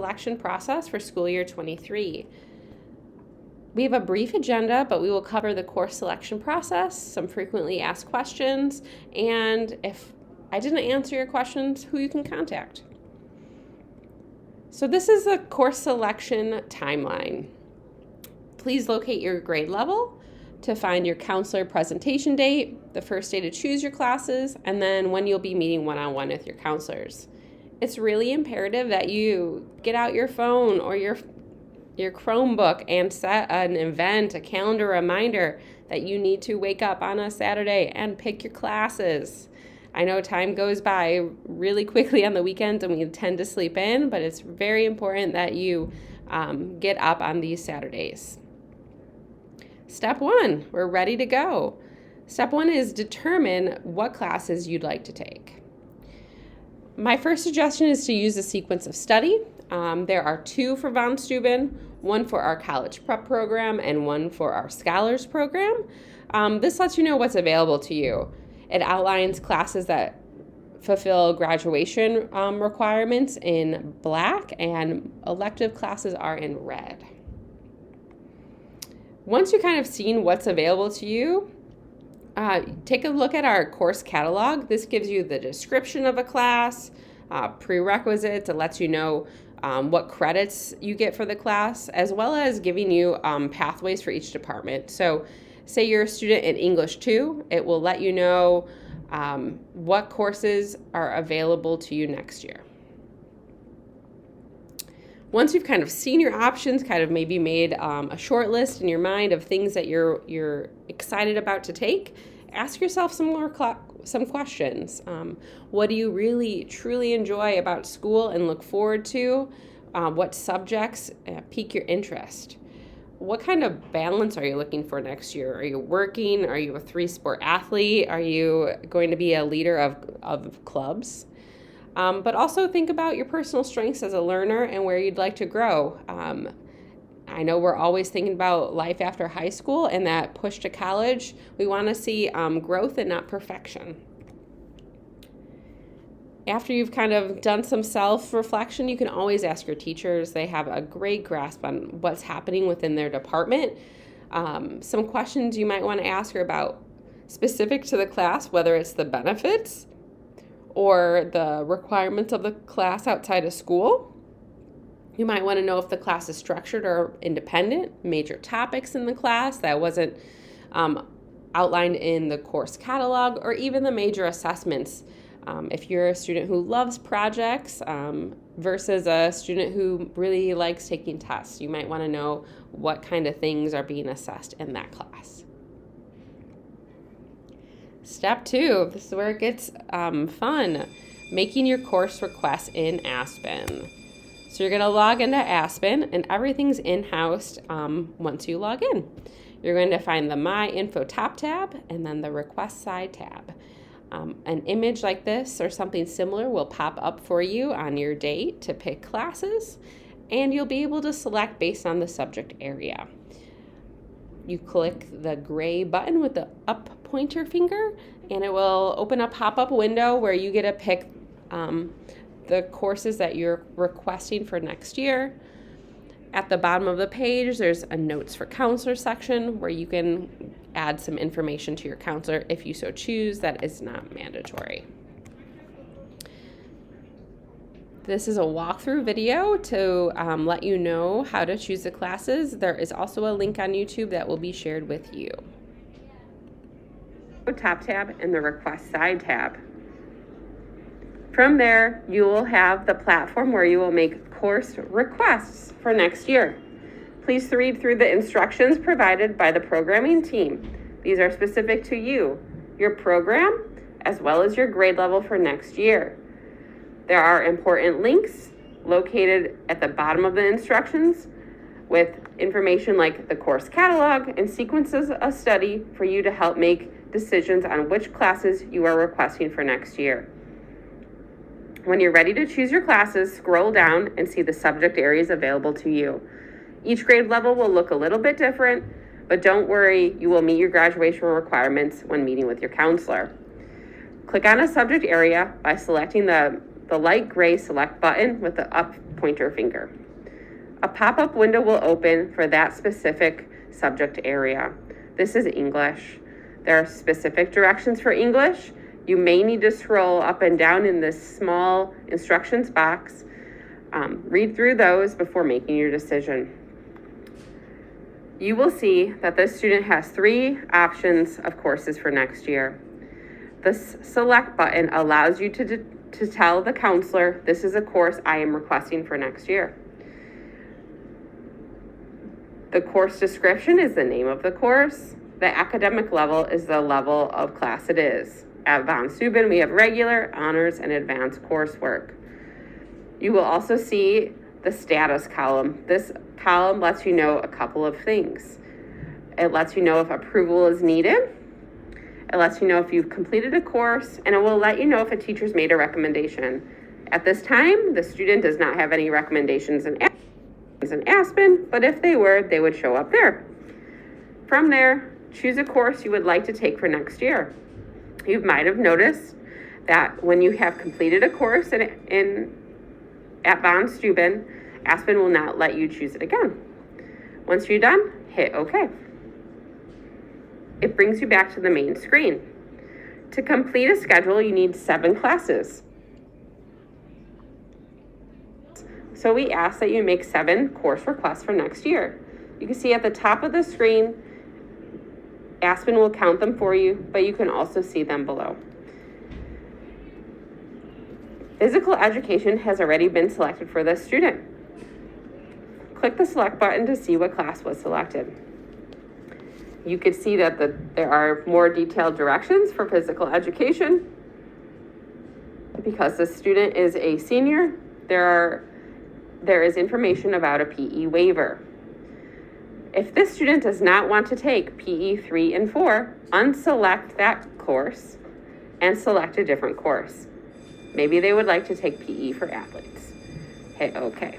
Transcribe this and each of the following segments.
selection process for school year 23. We have a brief agenda, but we will cover the course selection process, some frequently asked questions, and if I didn't answer your questions, who you can contact. So this is the course selection timeline. Please locate your grade level to find your counselor presentation date, the first day to choose your classes, and then when you'll be meeting one-on-one with your counselors. It's really imperative that you get out your phone or your Chromebook and set an event, a calendar reminder that you need to wake up on a Saturday and pick your classes. I know time goes by really quickly on the weekends and we tend to sleep in, but it's very important that you get up on these Saturdays. Step 1, we're ready to go. Step 1 is determine what classes you'd like to take. My first suggestion is to use a sequence of study. There are 2 for Von Steuben, one for our college prep program and one for our scholars program. This lets you know what's available to you. It outlines classes that fulfill graduation requirements in black and elective classes are in red. Once you've kind of seen what's available to you, take a look at our course catalog. This gives you the description of a class, prerequisites. It lets you know what credits you get for the class, as well as giving you pathways for each department. So say you're a student in English 2, it will let you know what courses are available to you next year. Once you've kind of seen your options, kind of maybe made a short list in your mind of things that you're excited about to take, ask yourself some questions. What do you really, truly enjoy about school and look forward to? What subjects pique your interest? What kind of balance are you looking for next year? Are you working? Are you a 3-sport athlete? Are you going to be a leader of clubs? But also think about your personal strengths as a learner and where you'd like to grow. I know we're always thinking about life after high school and that push to college. We want to see growth and not perfection. After you've kind of done some self-reflection, you can always ask your teachers. They have a great grasp on what's happening within their department. Some questions you might want to ask are about specific to the class, whether it's the benefits or the requirements of the class outside of school. You might want to know if the class is structured or independent, major topics in the class that wasn't outlined in the course catalog, or even the major assessments. If you're a student who loves projects versus a student who really likes taking tests, you might want to know what kind of things are being assessed in that class. Step 2, this is where it gets fun, making your course requests in Aspen. So you're going to log into Aspen and everything's in-house once you log in. You're going to find the My Info top tab and then the Request Side tab. An image like this or something similar will pop up for you on your date to pick classes, and you'll be able to select based on the subject area. You click the gray button with the up pointer finger, and it will open a pop-up window where you get to pick the courses that you're requesting for next year. At the bottom of the page, there's a Notes for Counselor section where you can add some information to your counselor if you so choose. That is not mandatory. This is a walkthrough video to let you know how to choose the classes. There is also a link on YouTube that will be shared with you. Top tab and the Request Side tab. From there, you will have the platform where you will make course requests for next year. Please read through the instructions provided by the programming team. These are specific to you, your program, as well as your grade level for next year. There are important links located at the bottom of the instructions with information like the course catalog and sequences of study for you to help make decisions on which classes you are requesting for next year. When you're ready to choose your classes, scroll down and see the subject areas available to you. Each grade level will look a little bit different, but don't worry, you will meet your graduation requirements when meeting with your counselor. Click on a subject area by selecting the light gray select button with the up pointer finger. A pop-up window will open for that specific subject area. This is English. There are specific directions for English. You may need to scroll up and down in this small instructions box. Read through those before making your decision. You will see that this student has 3 options of courses for next year. The select button allows you to tell the counselor, this is a course I am requesting for next year. The course description is the name of the course. The academic level is the level of class it is. At Von Steuben, we have regular, honors, and advanced coursework. You will also see the status column. This column lets you know a couple of things. It lets you know if approval is needed. It lets you know if you've completed a course, and it will let you know if a teacher's made a recommendation. At this time, the student does not have any recommendations in Aspen, but if they were, they would show up there. From there, choose a course you would like to take for next year. You might have noticed that when you have completed a course at Von Steuben, Aspen will not let you choose it again. Once you're done, hit OK. It brings you back to the main screen. To complete a schedule, you need 7 classes. So we ask that you make 7 course requests for next year. You can see at the top of the screen, Aspen will count them for you, but you can also see them below. Physical education has already been selected for this student. Click the select button to see what class was selected. You can see that there are more detailed directions for physical education. Because the student is a senior, there is information about a PE waiver. If this student does not want to take PE 3 and 4, unselect that course and select a different course. Maybe they would like to take PE for athletes. Hit OK.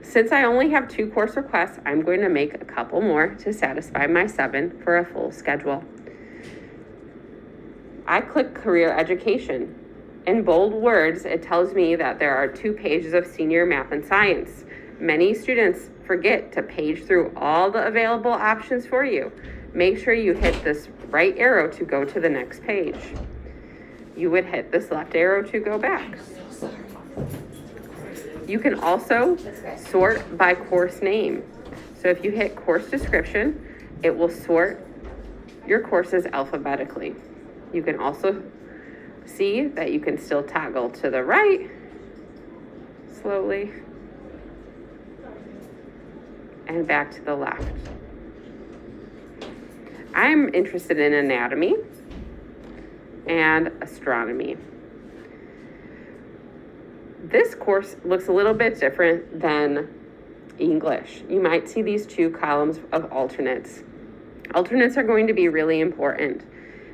Since I only have 2 course requests, I'm going to make a couple more to satisfy my 7 for a full schedule. I click Career Education. In bold words, it tells me that there are 2 pages of senior math and science. Many students forget to page through all the available options for you. Make sure you hit this right arrow to go to the next page. You would hit this left arrow to go back. You can also sort by course name. So if you hit course description, it will sort your courses alphabetically. You can also see that you can still toggle to the right slowly and back to the left. I'm interested in anatomy and astronomy. This course looks a little bit different than English. You might see these 2 columns of alternates. Alternates are going to be really important.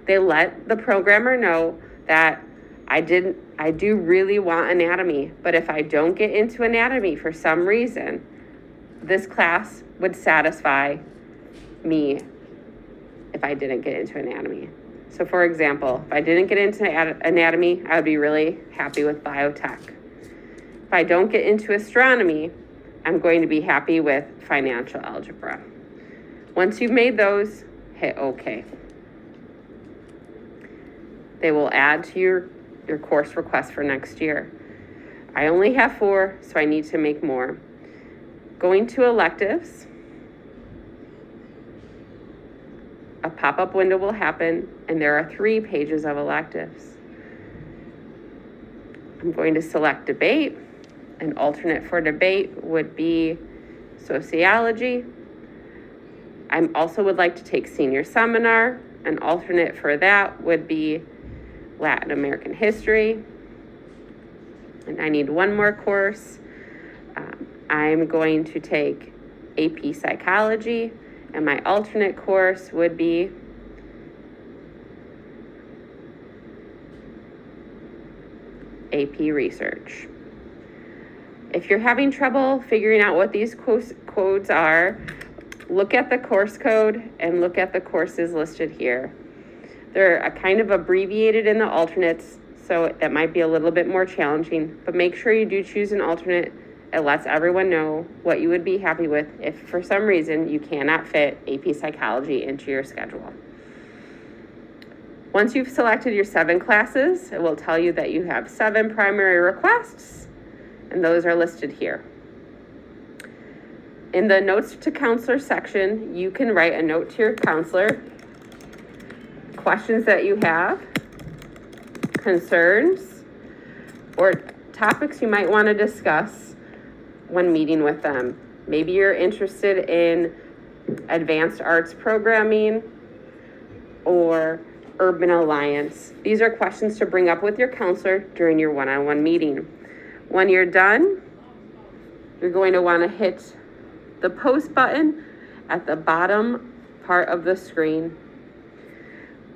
They let the programmer know that I do really want anatomy, but if I don't get into anatomy for some reason, this class would satisfy me if I didn't get into anatomy. So for example, if I didn't get into anatomy, I would be really happy with biotech. If I don't get into astronomy, I'm going to be happy with financial algebra. Once you've made those, hit OK. They will add to your course request for next year. I only have 4, so I need to make more. Going to electives, a pop-up window will happen, and there are 3 pages of electives. I'm going to select debate. An alternate for debate would be sociology. I also would like to take senior seminar. An alternate for that would be Latin American history. And I need 1 more course. I'm going to take AP psychology, and my alternate course would be AP research. If you're having trouble figuring out what these codes are, look at the course code and look at the courses listed here. They're kind of abbreviated in the alternates so that might be a little bit more challenging, but make sure you do choose an alternate. It lets everyone know what you would be happy with if for some reason you cannot fit AP Psychology into your schedule. Once you've selected your 7 classes, it will tell you that you have 7 primary requests, and those are listed here. In the Notes to Counselor section, you can write a note to your counselor, questions that you have, concerns, or topics you might want to discuss when meeting with them. Maybe you're interested in advanced arts programming or Urban Alliance. These are questions to bring up with your counselor during your one-on-one meeting. When you're done, you're going to want to hit the post button at the bottom part of the screen.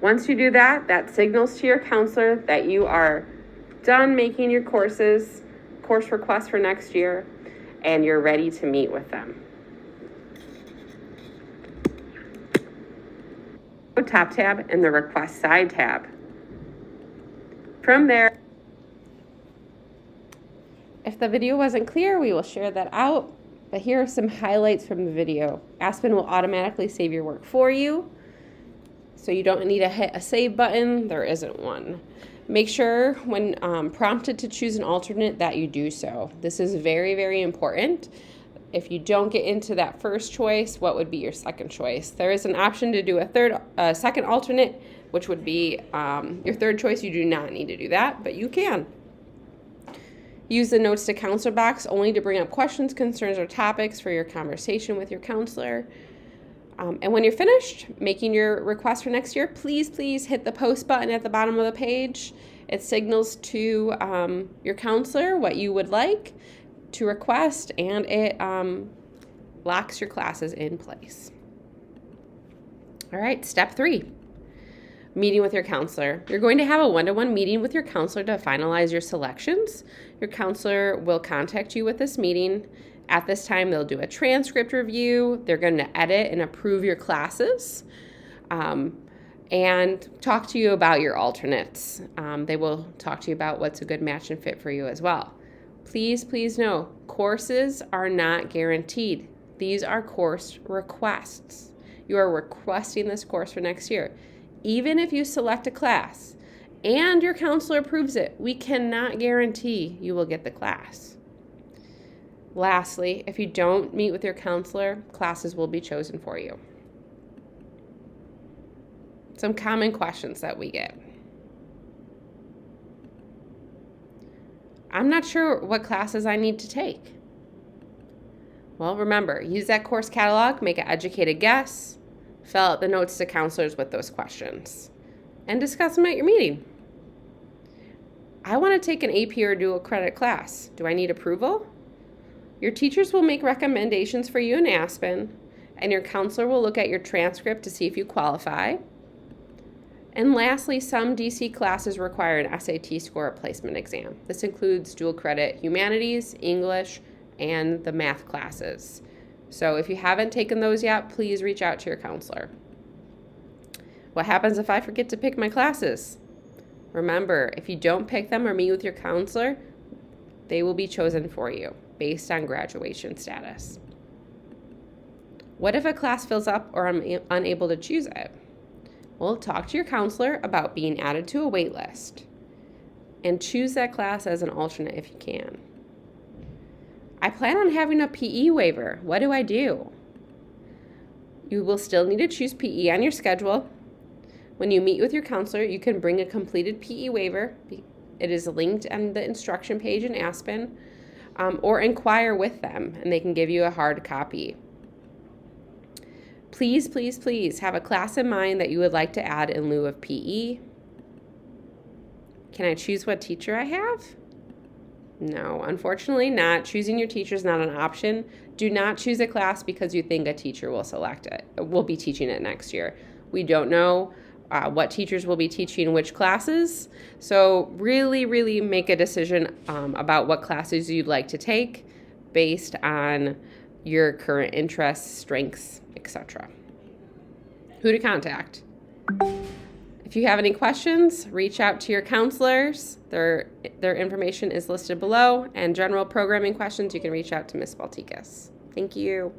Once you do that, that signals to your counselor that you are done making your course requests for next year, and you're ready to meet with them. Top tab and the request side tab. From there, if the video wasn't clear, we will share that out, but here are some highlights from the video. Aspen will automatically save your work for you, so you don't need to hit a save button. There isn't one. Make sure when prompted to choose an alternate that you do so. This is very, very important. If you don't get into that first choice, what would be your second choice? There is an option to do a second alternate, which would be your third choice. You do not need to do that, but you can. Use the Notes to Counselor box only to bring up questions, concerns, or topics for your conversation with your counselor. And when you're finished making your request for next year, please hit the post button at the bottom of the page. It signals to your counselor what you would like to request, and it locks your classes in place. All right, step 3, meeting with your counselor. You're going to have a one-to-one meeting with your counselor to finalize your selections. Your counselor will contact you with this meeting. At this time, they'll do a transcript review. They're going to edit and approve your classes and talk to you about your alternates. They will talk to you about what's a good match and fit for you as well. Please know, courses are not guaranteed. These are course requests. You are requesting this course for next year. Even if you select a class and your counselor approves it, we cannot guarantee you will get the class. Lastly, if you don't meet with your counselor, classes will be chosen for you. Some common questions that we get. I'm not sure what classes I need to take. Well, remember, use that course catalog, make an educated guess, fill out the notes to counselors with those questions, and discuss them at your meeting. I want to take an AP or dual credit class. Do I need approval? Your teachers will make recommendations for you in Aspen, and your counselor will look at your transcript to see if you qualify. And lastly, some DC classes require an SAT score replacement exam. This includes dual credit humanities, English, and the math classes. So if you haven't taken those yet, please reach out to your counselor. What happens if I forget to pick my classes? Remember, if you don't pick them or meet with your counselor, they will be chosen for you based on graduation status. What if a class fills up or I'm unable to choose it? Well, talk to your counselor about being added to a wait list and choose that class as an alternate if you can. I plan on having a PE waiver. What do I do? You will still need to choose PE on your schedule. When you meet with your counselor, you can bring a completed PE waiver. It is linked on the instruction page in Aspen, or inquire with them, and they can give you a hard copy. Please have a class in mind that you would like to add in lieu of PE. Can I choose what teacher I have? No, unfortunately not. Choosing your teacher is not an option. Do not choose a class because you think a teacher will be teaching it next year. We don't know what teachers will be teaching which classes. So really make a decision about what classes you'd like to take based on your current interests, strengths, etc. Who to contact? If you have any questions, reach out to your counselors. Their information is listed below. And general programming questions, you can reach out to Ms. Baltikas. Thank you.